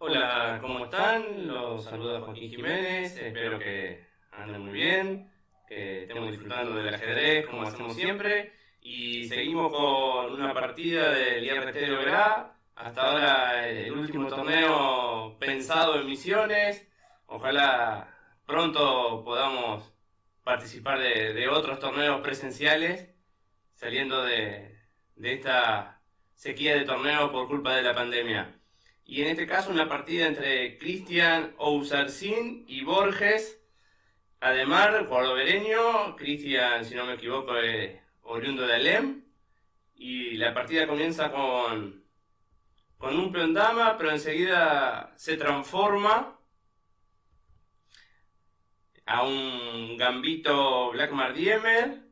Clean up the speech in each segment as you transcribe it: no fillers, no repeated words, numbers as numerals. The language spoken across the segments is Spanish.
Hola, ¿cómo están? Los saluda Joaquín Jiménez, espero que anden muy bien, que estemos disfrutando del ajedrez como hacemos siempre y seguimos con una partida del IRT de Oberá, hasta ahora el último torneo pensado en Misiones, ojalá pronto podamos participar de otros torneos presenciales saliendo de esta sequía de torneos por culpa de la pandemia. Y en este caso una partida entre Cristian Ouzarcín y Borges Ademar, cordobereño. Cristian, si no me equivoco, es oriundo de Alem. Y la partida comienza con un peón dama, pero enseguida se transforma a un gambito Blackmar Diemer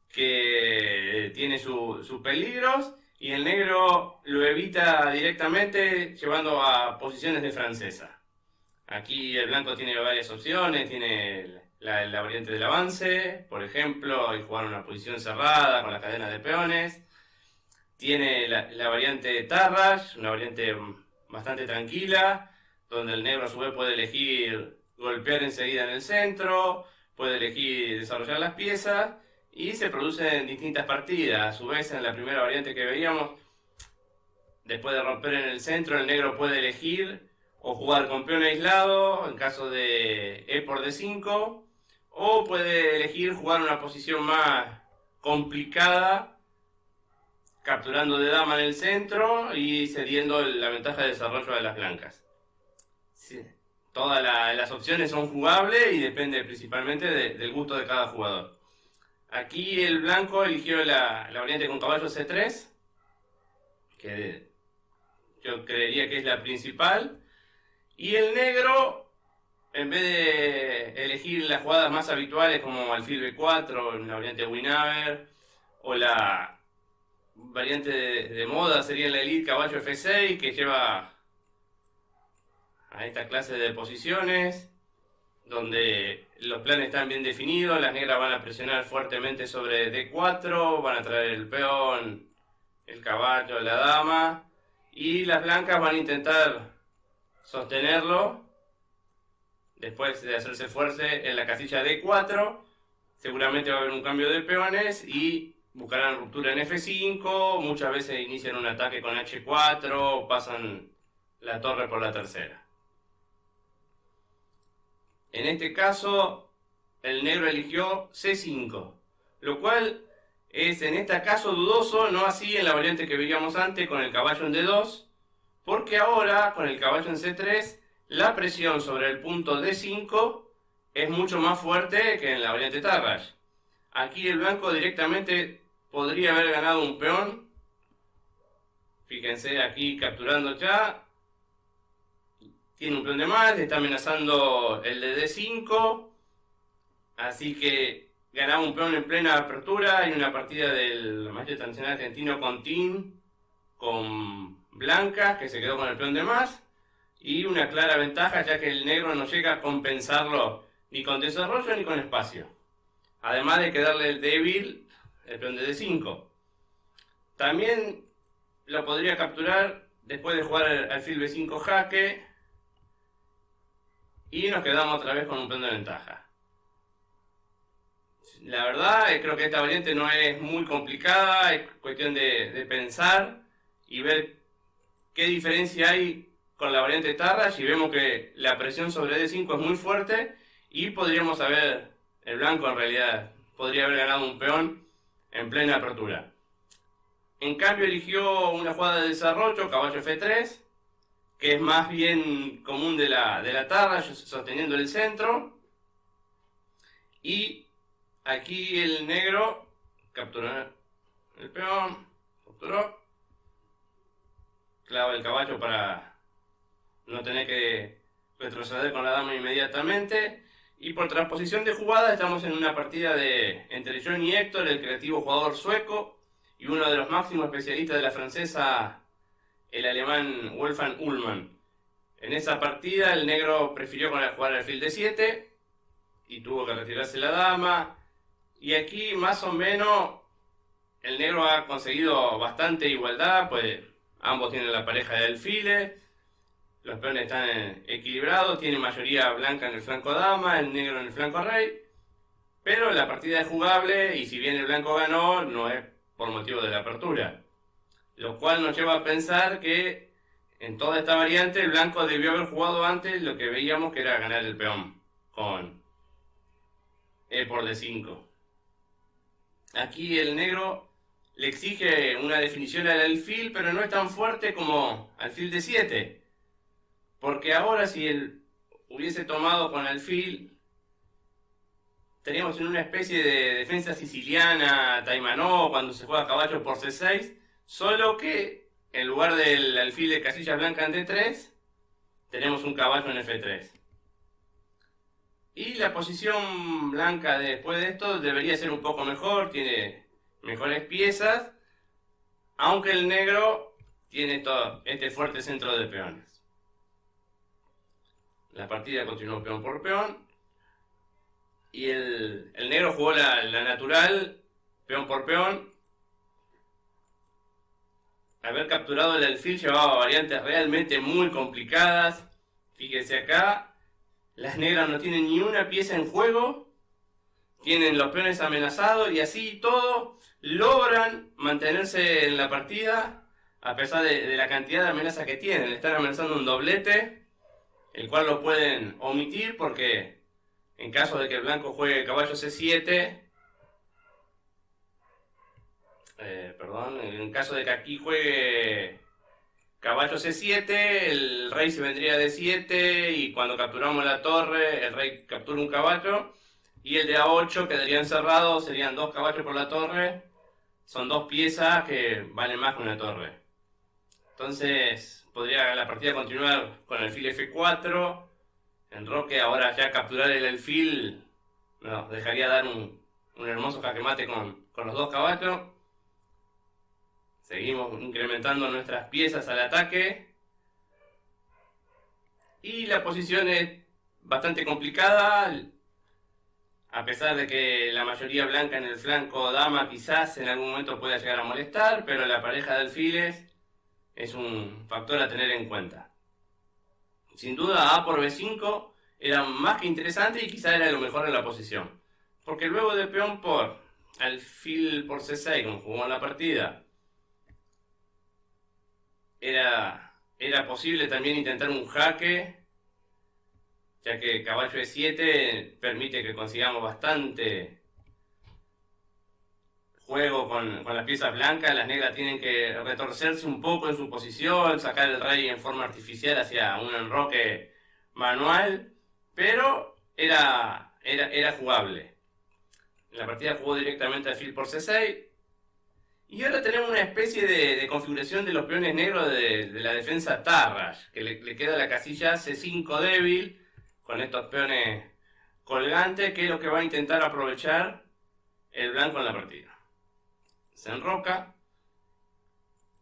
que tiene sus peligros, y el negro lo evita directamente llevando a posiciones de francesa. Aquí el blanco tiene varias opciones, tiene la variante del avance, por ejemplo, y jugar una posición cerrada con la cadena de peones. Tiene la variante de Tarrasch, una variante bastante tranquila, donde el negro a su vez puede elegir golpear enseguida en el centro, puede elegir desarrollar las piezas, y se producen distintas partidas. A su vez, en la primera variante que veíamos, después de romper en el centro, el negro puede elegir o jugar con peón aislado en caso de E por D5, o puede elegir jugar una posición más complicada, capturando de dama en el centro y cediendo la ventaja de desarrollo de las blancas. Sí. Todas las opciones son jugables y depende principalmente del gusto de cada jugador. Aquí el blanco eligió la variante con caballo C3, que yo creería que es la principal. Y el negro, en vez de elegir las jugadas más habituales como alfil B4, la variante Winawer, o la variante de moda sería la elite caballo F6, que lleva a esta clase de posiciones, donde los planes están bien definidos, las negras van a presionar fuertemente sobre D4, van a traer el peón, el caballo, la dama, y las blancas van a intentar sostenerlo después de hacerse fuerte en la casilla D4. Seguramente va a haber un cambio de peones y buscarán ruptura en F5, muchas veces inician un ataque con H4, pasan la torre por la tercera. En este caso, el negro eligió C5, lo cual es en este caso dudoso, no así en la variante que veíamos antes con el caballo en D2, porque ahora con el caballo en C3, la presión sobre el punto D5 es mucho más fuerte que en la variante Tarrasch. Aquí el blanco directamente podría haber ganado un peón. Fíjense aquí capturando ya. Tiene un peón de más, le está amenazando el de D5. Así que ganaba un peón en plena apertura. Hay una partida del maestro internacional argentino Contín con blancas, que se quedó con el peón de más. Y una clara ventaja, ya que el negro no llega a compensarlo ni con desarrollo ni con espacio. Además de quedarle el débil, el peón de D5. También lo podría capturar después de jugar alfil B5 jaque. Y nos quedamos otra vez con un peón de ventaja. La verdad, creo que esta variante no es muy complicada, es cuestión de pensar y ver qué diferencia hay con la variante Tarrasch, y vemos que la presión sobre D5 es muy fuerte y podríamos haber, el blanco en realidad podría haber ganado un peón en plena apertura. En cambio eligió una jugada de desarrollo, caballo F3, que es más bien común de la Tarrasch, sosteniendo el centro. Y aquí el negro capturó el peón, capturó, clava el caballo para no tener que retroceder con la dama inmediatamente. Y por transposición de jugada estamos en una partida entre John y Héctor, el creativo jugador sueco, y uno de los máximos especialistas de la francesa, el alemán Wolfgang Ullmann. En esa partida el negro prefirió jugar alfil D7 y tuvo que retirarse la dama. Y aquí más o menos el negro ha conseguido bastante igualdad, pues ambos tienen la pareja de alfiles. los peones están equilibrados, tiene mayoría blanca en el flanco dama, el negro en el flanco rey, pero la partida es jugable y si bien el blanco ganó, no es por motivo de la apertura. Lo cual nos lleva a pensar que en toda esta variante el blanco debió haber jugado antes lo que veíamos que era ganar el peón con E por D5. Aquí el negro le exige una definición al alfil, pero no es tan fuerte como alfil D7. Porque ahora si él hubiese tomado con alfil, estaríamos en una especie de defensa siciliana, taimanó, cuando se juega caballo por C6, solo que en lugar del alfil de casilla blanca en D3, tenemos un caballo en F3. Y la posición blanca después de esto debería ser un poco mejor, tiene mejores piezas, aunque el negro tiene todo este fuerte centro de peones. La partida continuó peón por peón, y el negro jugó la natural, peón por peón. Haber capturado el alfil llevaba variantes realmente muy complicadas. Fíjense acá. Las negras no tienen ni una pieza en juego, tienen los peones amenazados y así todo logran mantenerse en la partida a pesar de la cantidad de amenazas que tienen. Están amenazando un doblete, el cual lo pueden omitir porque en caso de que el blanco juegue caballo C7, en caso de que aquí juegue caballo C7, el rey se vendría de D7 y cuando capturamos la torre, el rey captura un caballo y el de A8 quedaría encerrado, serían dos caballos por la torre, son dos piezas que valen más que una torre. Entonces podría la partida continuar con el alfil F4, enroque, ahora ya capturar el alfil nos dejaría dar un hermoso jaque mate con los dos caballos. Seguimos incrementando nuestras piezas al ataque. Y la posición es bastante complicada. A pesar de que la mayoría blanca en el flanco dama quizás en algún momento pueda llegar a molestar, pero la pareja de alfiles es un factor a tener en cuenta. Sin duda A por B5 era más que interesante y quizás era lo mejor en la posición. Porque luego de peón por alfil por C6, como jugó en la partida, era posible también intentar un jaque, ya que caballo E7 permite que consigamos bastante juego con las piezas blancas. Las negras tienen que retorcerse un poco en su posición, sacar el rey en forma artificial hacia un enroque manual, pero era jugable. La partida jugó directamente alfil por C6. Y ahora tenemos una especie de configuración de los peones negros de la defensa Tarrasch, que le queda la casilla C5 débil, con estos peones colgantes, que es lo que va a intentar aprovechar el blanco en la partida. Se enroca.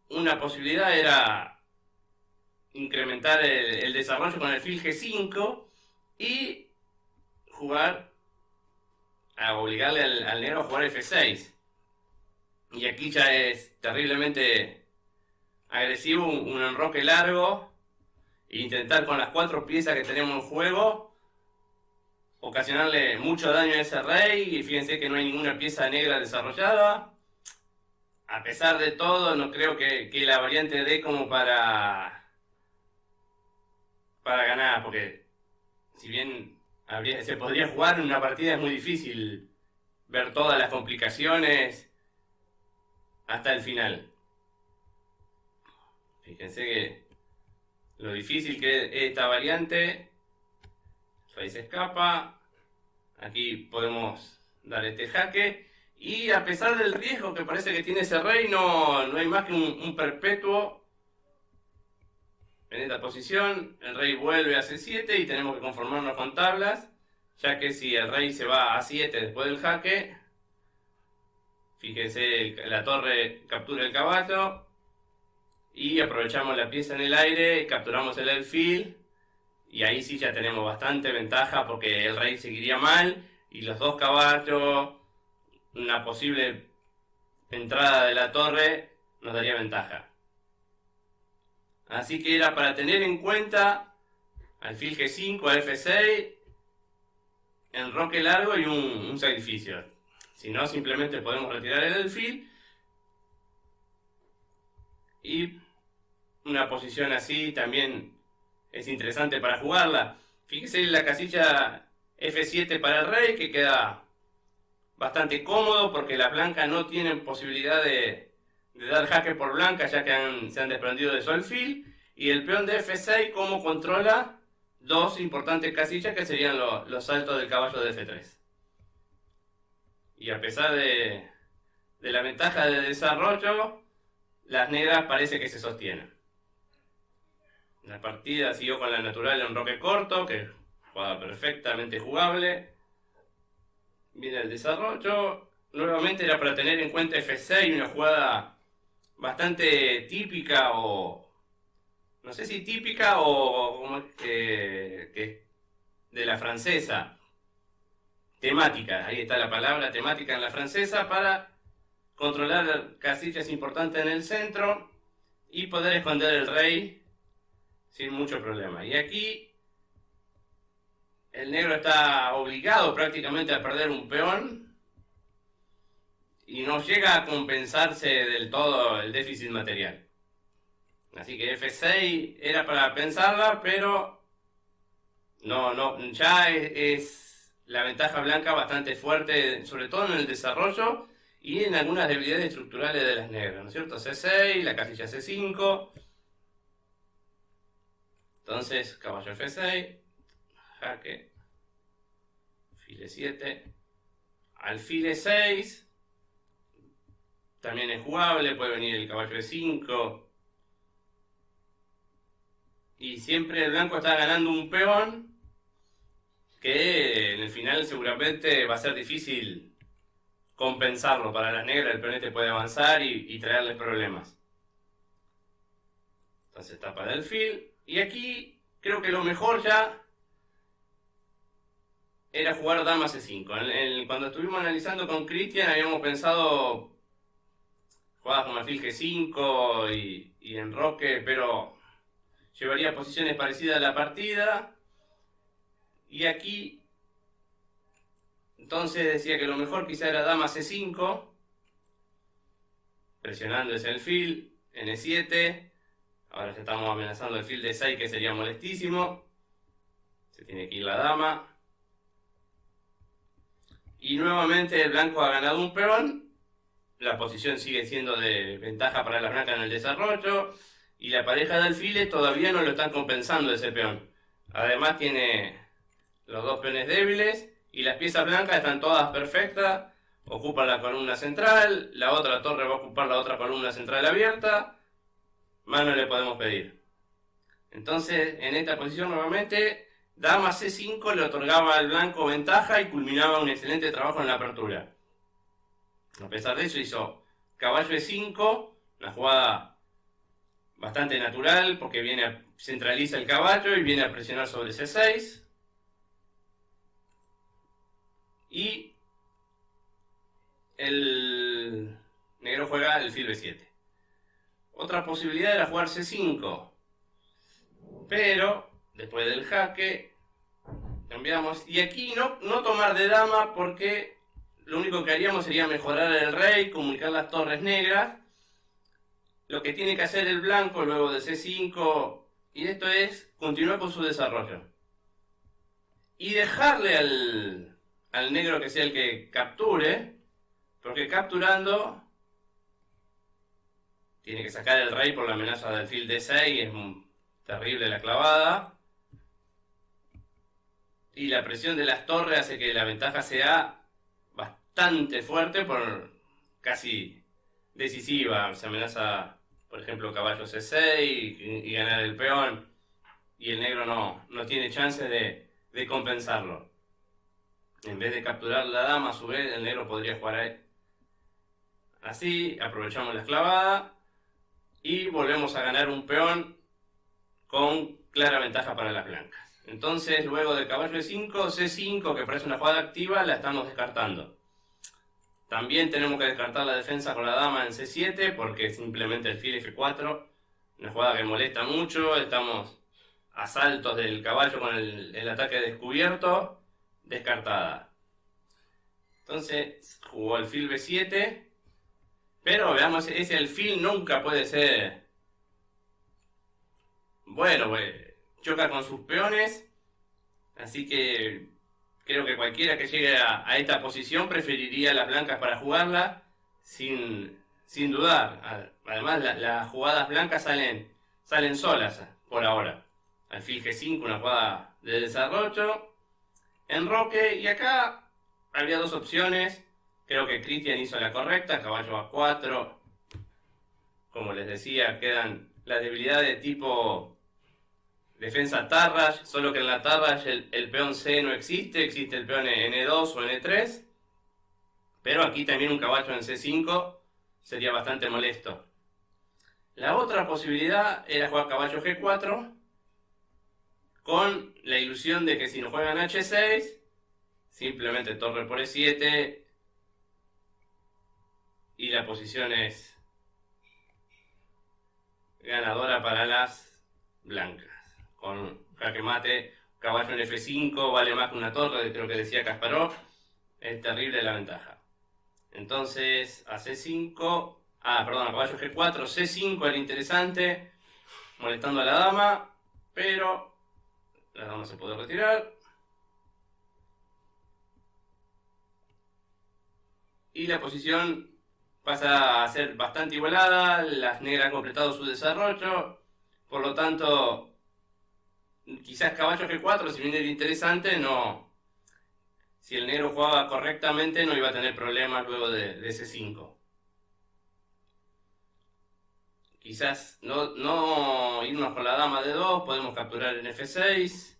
Una posibilidad era incrementar el desarrollo con el alfil G5 y jugar, a obligarle al negro a jugar F6. Y aquí ya es terriblemente agresivo, un enroque largo, e intentar con las cuatro piezas que tenemos en juego ocasionarle mucho daño a ese rey. Y fíjense que no hay ninguna pieza negra desarrollada. A pesar de todo, no creo que la variante dé como para ganar, porque si bien se podría jugar en una partida, es muy difícil ver todas las complicaciones hasta el final. Fíjense que lo difícil que es esta variante. El rey se escapa. Aquí podemos dar este jaque. Y a pesar del riesgo que parece que tiene ese rey, no hay más que un perpetuo en esta posición. El rey vuelve a C7 y tenemos que conformarnos con tablas, ya que si el rey se va a A7 después del jaque, fíjense, la torre captura el caballo y aprovechamos la pieza en el aire, capturamos el alfil y ahí sí ya tenemos bastante ventaja porque el rey seguiría mal y los dos caballos, una posible entrada de la torre nos daría ventaja. Así que era para tener en cuenta alfil G5, a F6, enroque largo y un sacrificio. Si no, simplemente podemos retirar el alfil. Y una posición así también es interesante para jugarla. Fíjese en la casilla F7 para el rey, que queda bastante cómodo porque las blancas no tienen posibilidad de dar jaque por blanca, ya que se han desprendido de su alfil. Y el peón de F6 como controla dos importantes casillas que serían los saltos del caballo de F3. Y a pesar de la ventaja de desarrollo, las negras parece que se sostienen. La partida siguió con la natural en roque corto, que jugaba perfectamente jugable. Viene el desarrollo. Nuevamente era para tener en cuenta F6, una jugada bastante típica o... no sé si típica o como que de la francesa. Temática, ahí está la palabra, temática en la francesa, para controlar casillas importantes en el centro y poder esconder el rey sin mucho problema. Y aquí el negro está obligado prácticamente a perder un peón y no llega a compensarse del todo el déficit material. Así que F6 era para pensarla, pero ya es la ventaja blanca bastante fuerte, sobre todo en el desarrollo y en algunas debilidades estructurales de las negras, ¿no es cierto? C6, la casilla C5. Entonces, caballo F6, jaque, alfil E7, alfil E6, también es jugable, puede venir el caballo E5, y siempre el blanco está ganando un peón, que en el final seguramente va a ser difícil compensarlo para las negras. El peonete puede avanzar y traerles problemas. Entonces tapa de alfil. Y aquí creo que lo mejor ya era jugar dama C5. Cuando estuvimos analizando con Cristian habíamos pensado jugadas como alfil G5 y enroque, pero llevaría posiciones parecidas a la partida. Y aquí, entonces decía que lo mejor quizá era dama C5, presionando ese alfil, N7, ahora ya estamos amenazando el alfil D6, que sería molestísimo, se tiene que ir la dama, y nuevamente el blanco ha ganado un peón, la posición sigue siendo de ventaja para las blancas en el desarrollo, y la pareja de alfiles todavía no lo están compensando ese peón, además tiene los dos peones débiles y las piezas blancas están todas perfectas, ocupan la columna central, la otra torre va a ocupar la otra columna central abierta, más no le podemos pedir. Entonces, en esta posición nuevamente, dama C5 le otorgaba al blanco ventaja y culminaba un excelente trabajo en la apertura. A pesar de eso hizo caballo E5, una jugada bastante natural porque centraliza el caballo y viene a presionar sobre C6. Y el negro juega el alfil B7. Otra posibilidad era jugar C5. Pero, después del jaque, cambiamos. Y aquí no tomar de dama porque lo único que haríamos sería mejorar el rey, comunicar las torres negras. Lo que tiene que hacer el blanco luego de C5, y esto es continuar con su desarrollo. Y dejarle al negro que sea el que capture, porque capturando tiene que sacar el rey por la amenaza del alfil D6, es terrible la clavada, y la presión de las torres hace que la ventaja sea bastante fuerte, por casi decisiva. Se amenaza, por ejemplo, caballo C6 y ganar el peón, y el negro no tiene chance de compensarlo. En vez de capturar la dama, a su vez, el negro podría jugar ahí. Así, aprovechamos la esclavada y volvemos a ganar un peón con clara ventaja para las blancas. Entonces, luego del caballo E5, C5, que parece una jugada activa, la estamos descartando. También tenemos que descartar la defensa con la dama en C7, porque simplemente el alfil F4 Una jugada que molesta mucho, estamos a saltos del caballo con el ataque descubierto, descartada. Entonces jugó alfil B7, pero veamos, ese alfil nunca puede ser... Bueno, pues, choca con sus peones, así que creo que cualquiera que llegue a esta posición preferiría las blancas para jugarla sin dudar. Además, las jugadas blancas salen solas por ahora. Alfil G5, una jugada de desarrollo, enroque, y acá había dos opciones. Creo que Cristian hizo la correcta, caballo A4. Como les decía, quedan las debilidades de tipo defensa Tarrasch, solo que en la Tarrasch el peón C no existe, existe el peón N2 o N3. Pero aquí también un caballo en C5 sería bastante molesto. La otra posibilidad era jugar caballo G4, con la ilusión de que si nos juegan H6, simplemente torre por E7 y la posición es ganadora para las blancas. Con jaque mate, caballo en F5 vale más que una torre, creo que decía Kasparov. Es terrible la ventaja. Entonces a C5, a caballo G4, C5 era interesante, molestando a la dama, pero la dama se puede retirar. Y la posición pasa a ser bastante igualada, las negras han completado su desarrollo, por lo tanto, quizás caballo G4, si bien era interesante, no... Si el negro jugaba correctamente no iba a tener problemas luego de C5. Quizás no irnos con la dama de 2, podemos capturar en F6.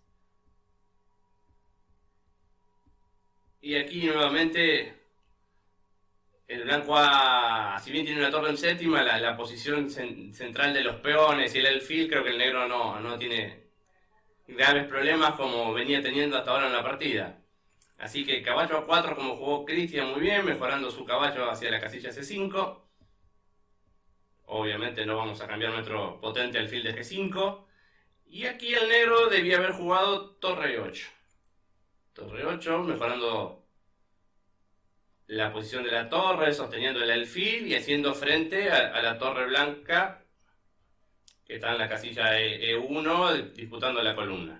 Y aquí nuevamente el blanco si bien tiene una torre en séptima, la posición central de los peones y el alfil, creo que el negro no tiene graves problemas como venía teniendo hasta ahora en la partida. Así que caballo A4 como jugó Cristian muy bien, mejorando su caballo hacia la casilla C5. Obviamente no vamos a cambiar nuestro potente alfil de G5. Y aquí el negro debía haber jugado torre 8. Torre 8, mejorando la posición de la torre, sosteniendo el alfil y haciendo frente a la torre blanca que está en la casilla E1 disputando la columna.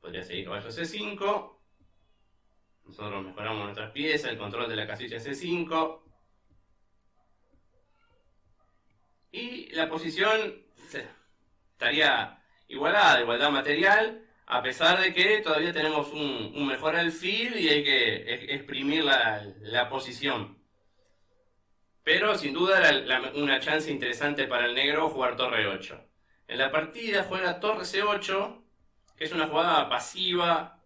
Podría seguir caballo C5. Nosotros mejoramos nuestras piezas, el control de la casilla C5. Y la posición estaría igualada, igualdad material, a pesar de que todavía tenemos un mejor alfil y hay que exprimir la posición. Pero sin duda era una chance interesante para el negro jugar torre 8. En la partida juega torre C8, que es una jugada pasiva,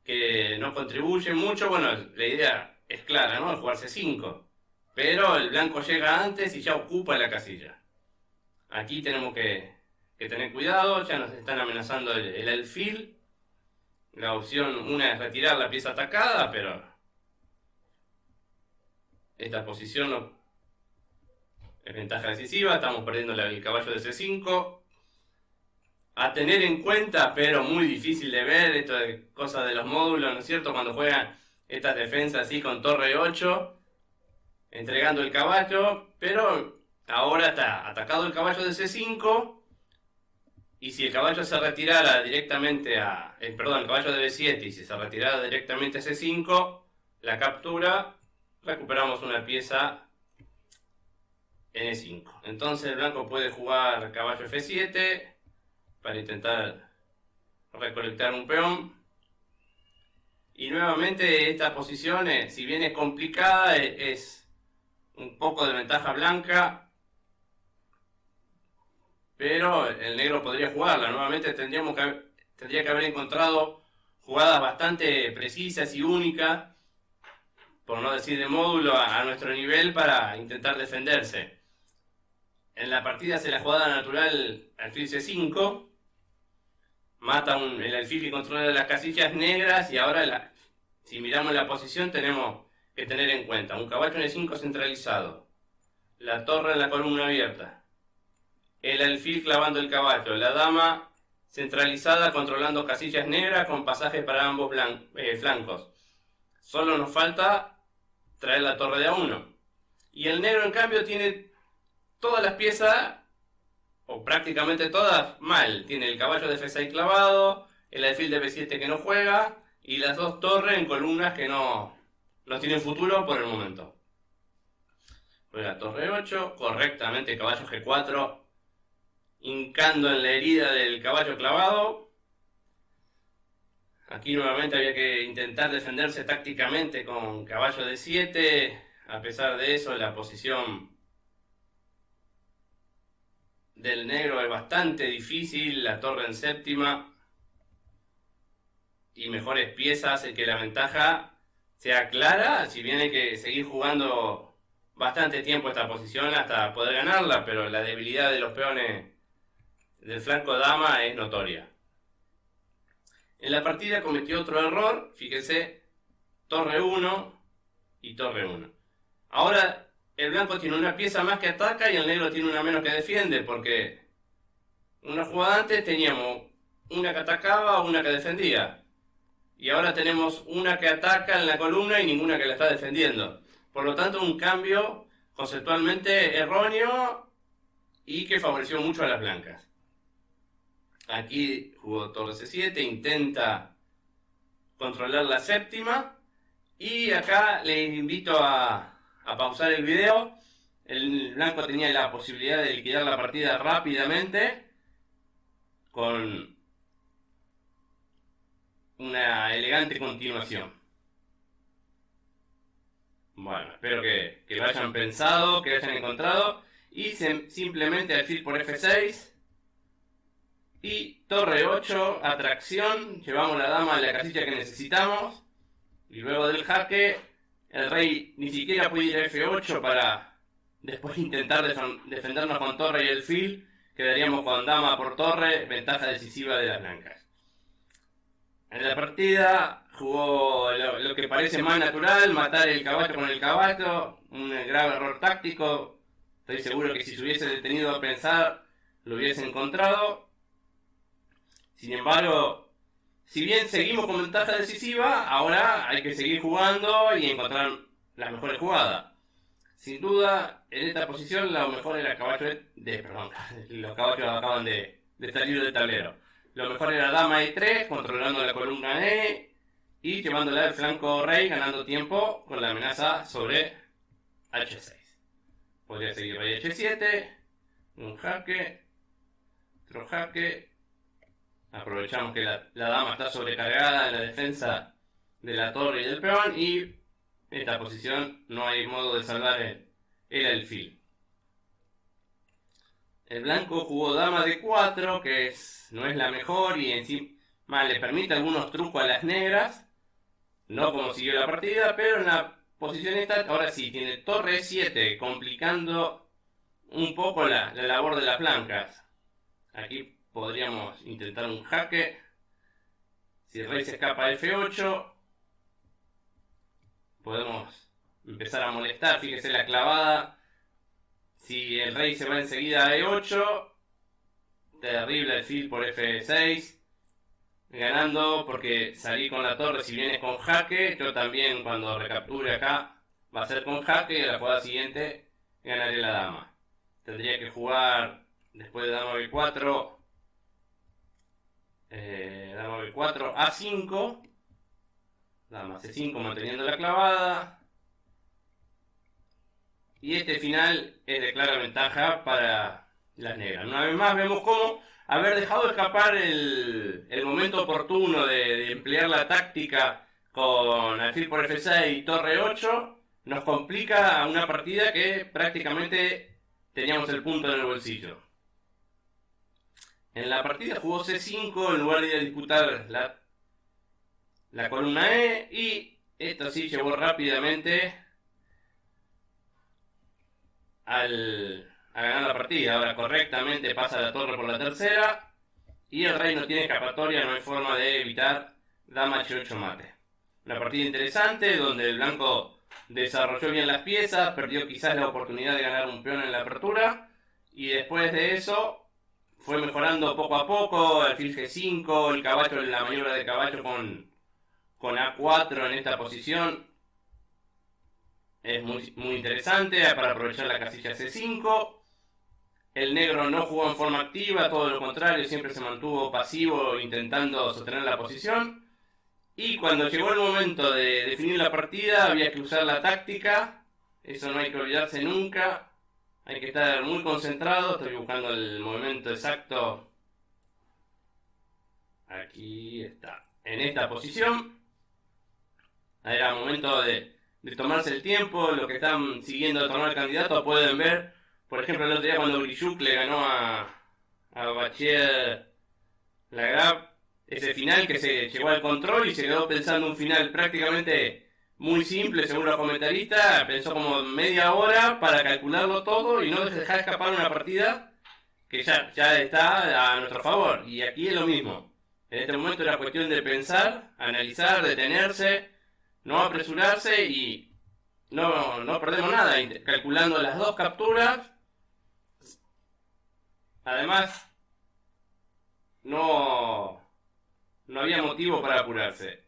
que no contribuye mucho. Bueno, la idea es clara, ¿no? El jugar C5. Pero el blanco llega antes y ya ocupa la casilla. Aquí tenemos que tener cuidado, ya nos están amenazando el alfil. La opción una es retirar la pieza atacada, pero esta posición no es ventaja decisiva, estamos perdiendo el caballo de C5. A tener en cuenta, pero muy difícil de ver, esto de cosas de los módulos, ¿no es cierto? Cuando juegan estas defensas así con torre 8, entregando el caballo, pero ahora está atacado el caballo de C5, y si el caballo se retirara directamente el caballo de B7, y si se retirara directamente a C5, la captura, recuperamos una pieza en E5. Entonces el blanco puede jugar caballo F7, para intentar recolectar un peón. Y nuevamente esta posición, si bien es complicada, es un poco de ventaja blanca, pero el negro podría jugarla. Nuevamente tendría que haber encontrado jugadas bastante precisas y únicas, por no decir de módulo, a nuestro nivel para intentar defenderse. En la partida hace la jugada natural alfil C5, mata el alfil que controla las casillas negras, y ahora si miramos la posición tenemos que tener en cuenta un caballo en E5 centralizado, la torre en la columna abierta, el alfil clavando el caballo, la dama centralizada controlando casillas negras con pasajes para ambos flancos. Solo nos falta traer la torre de A1. Y el negro en cambio tiene todas las piezas, o prácticamente todas, mal. Tiene el caballo de F6 clavado, el alfil de B7 que no juega, y las dos torres en columnas que no tienen futuro por el momento. Juega torre 8, correctamente caballo G4, hincando en la herida del caballo clavado. Aquí nuevamente había que intentar defenderse tácticamente con caballo de 7. A pesar de eso, la posición del negro es bastante difícil. La torre en séptima y mejores piezas hacen que la ventaja sea clara. Si bien hay que seguir jugando bastante tiempo esta posición hasta poder ganarla, pero la debilidad de los peones del flanco dama es notoria. En la partida cometió otro error, fíjense, torre 1 y torre 1. Ahora el blanco tiene una pieza más que ataca y el negro tiene una menos que defiende, porque una jugada antes teníamos una que atacaba, una que defendía. Y ahora tenemos una que ataca en la columna y ninguna que la está defendiendo. Por lo tanto, un cambio conceptualmente erróneo y que favoreció mucho a las blancas. Aquí jugó torre C7, intenta controlar la séptima. Y acá les invito a pausar el video. El blanco tenía la posibilidad de liquidar la partida rápidamente con una elegante continuación. Bueno, espero que lo hayan pensado, que lo hayan encontrado. Y simplemente alfil por F6 y torre 8, atracción. Llevamos la dama a la casilla que necesitamos. Y luego del jaque, el rey ni siquiera puede ir a F8 para después intentar defendernos con torre y alfil. Quedaríamos con dama por torre, ventaja decisiva de las blancas. En la partida jugó lo que parece más natural, matar el caballo con el caballo, un grave error táctico. Estoy seguro que si se hubiese detenido a pensar, lo hubiese encontrado. Sin embargo, si bien seguimos con ventaja decisiva, ahora hay que seguir jugando y encontrar las mejores jugadas. Sin duda, en esta posición lo mejor era los caballos acaban de salir del tablero. Lo mejor era dama E3, controlando la columna E y llevándola al flanco rey, ganando tiempo con la amenaza sobre H6. Podría seguir rey H7, un jaque, otro jaque. Aprovechamos que la dama está sobrecargada en la defensa de la torre y del peón, y en esta posición no hay modo de salvar el alfil. El blanco jugó dama de 4, que no es la mejor y encima le permite algunos trucos a las negras, no como siguió la partida, pero en la posición esta ahora sí tiene torre 7, complicando un poco la labor de las blancas. Aquí podríamos intentar un jaque. Si el rey se escapa a F8, podemos empezar a molestar. Fíjese la clavada. Si el rey se va enseguida a E8, terrible alfil por F6. Ganando porque salí con la torre si bien es con jaque. Yo también cuando recapture acá va a ser con jaque y a la jugada siguiente ganaré la dama. Tendría que jugar después de dama B4. Dama B4, A5, dama C5 manteniendo la clavada, y este final es de clara ventaja para las negras. Una vez más vemos cómo haber dejado escapar el momento oportuno de emplear la táctica con alfil por F6 y torre 8 nos complica una partida que prácticamente teníamos el punto en el bolsillo. En la partida jugó C5 en lugar de ir a disputar la columna E, y esto sí llevó rápidamente a ganar la partida. Ahora correctamente pasa la torre por la tercera y el rey no tiene escapatoria, no hay forma de evitar dama H8 mate. Una partida interesante donde el blanco desarrolló bien las piezas, perdió quizás la oportunidad de ganar un peón en la apertura y después de eso fue mejorando poco a poco, alfil G5, el caballo, la maniobra de caballo con A4 en esta posición. Es muy interesante para aprovechar la casilla C5. El negro no jugó en forma activa, todo lo contrario, siempre se mantuvo pasivo intentando sostener la posición. Y cuando llegó el momento de definir la partida, había que usar la táctica. Eso no hay que olvidarse nunca. Hay que estar muy concentrado. Estoy buscando el momento exacto. Aquí está. En esta posición. Era momento de tomarse el tiempo. Los que están siguiendo el torneo del candidato pueden ver. Por ejemplo, el otro día cuando Grijuk le ganó a Bachier Lagrave, ese final que se llegó al control y se quedó pensando un final prácticamente muy simple, según los comentaristas. Pensó como media hora para calcularlo todo y no dejar escapar una partida que ya está a nuestro favor. Y aquí es lo mismo. En este momento era cuestión de pensar, analizar, detenerse, no apresurarse y no perdemos nada calculando las dos capturas. Además, no había motivo para apurarse.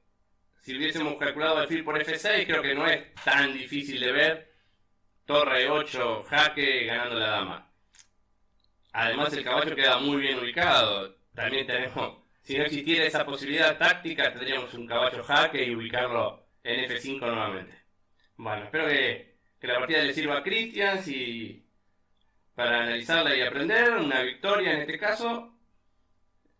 Si hubiésemos calculado alfil por F6, creo que no es tan difícil de ver. Torre 8, jaque, ganando la dama. Además, el caballo queda muy bien ubicado. También tenemos, si no existiera esa posibilidad táctica, tendríamos un caballo jaque y ubicarlo en F5 nuevamente. Bueno, espero que la partida le sirva a Cristian para analizarla y aprender. Una victoria en este caso.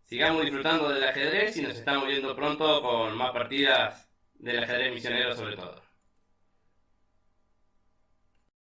Sigamos disfrutando del ajedrez y nos estamos viendo pronto con más partidas del ajedrez misionero sobre todo.